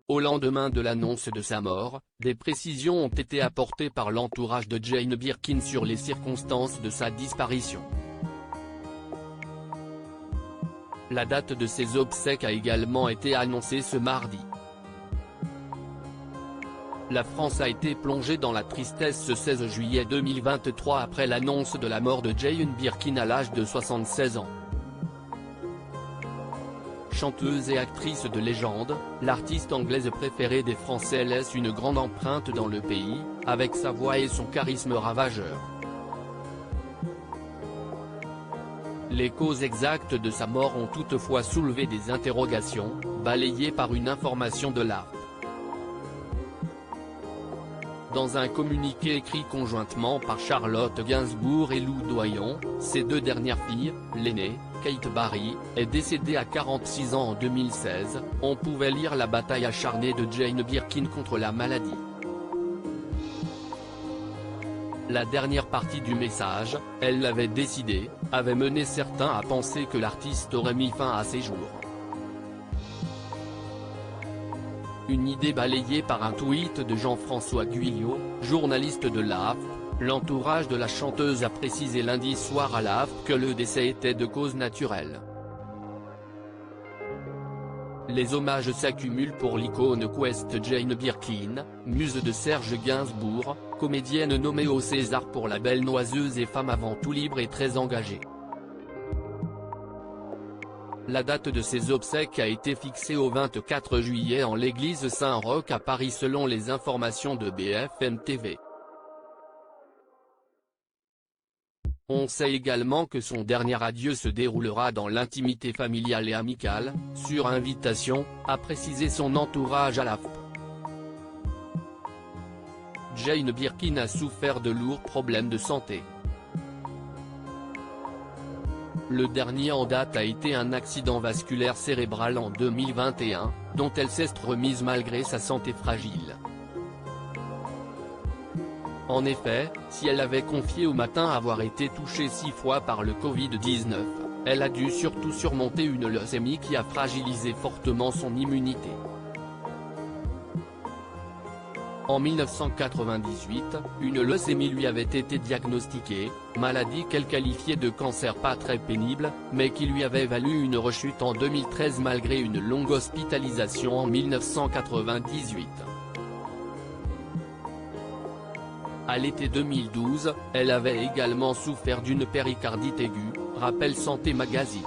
Au lendemain de l'annonce de sa mort, des précisions ont été apportées par l'entourage de Jane Birkin sur les circonstances de sa disparition. La date de ses obsèques a également été annoncée ce mardi. La France a été plongée dans la tristesse ce 16 juillet 2023 après l'annonce de la mort de Jane Birkin à l'âge de 76 ans. Chanteuse et actrice de légende, l'artiste anglaise préférée des Français laisse une grande empreinte dans le pays, avec sa voix et son charisme ravageur. Les causes exactes de sa mort ont toutefois soulevé des interrogations, balayées par une information de l'AFP. Dans un communiqué écrit conjointement par Charlotte Gainsbourg et Lou Doyon, ses deux dernières filles, l'aînée, Kate Barry, est décédée à 46 ans en 2016, on pouvait lire la bataille acharnée de Jane Birkin contre la maladie. La dernière partie du message, elle l'avait décidé, avait mené certains à penser que l'artiste aurait mis fin à ses jours. Une idée balayée par un tweet de Jean-François Guyot, journaliste de l'AFP. L'entourage de la chanteuse a précisé lundi soir à l'AFP que le décès était de cause naturelle. Les hommages s'accumulent pour l'icône Quest Jane Birkin, muse de Serge Gainsbourg, comédienne nommée au César pour La Belle Noiseuse et femme avant tout libre et très engagée. La date de ses obsèques a été fixée au 24 juillet en l'église Saint-Roch à Paris selon les informations de BFM TV. On sait également que son dernier adieu se déroulera dans l'intimité familiale et amicale, sur invitation, a précisé son entourage à l'AFP. Jane Birkin a souffert de lourds problèmes de santé. Le dernier en date a été un accident vasculaire cérébral en 2021, dont elle s'est remise malgré sa santé fragile. En effet, si elle avait confié au Matin avoir été touchée 6 fois par le Covid-19, elle a dû surtout surmonter une leucémie qui a fragilisé fortement son immunité. En 1998, une leucémie lui avait été diagnostiquée, maladie qu'elle qualifiait de cancer pas très pénible, mais qui lui avait valu une rechute en 2013 malgré une longue hospitalisation en 1998. À l'été 2012, elle avait également souffert d'une péricardite aiguë, rappelle Santé Magazine.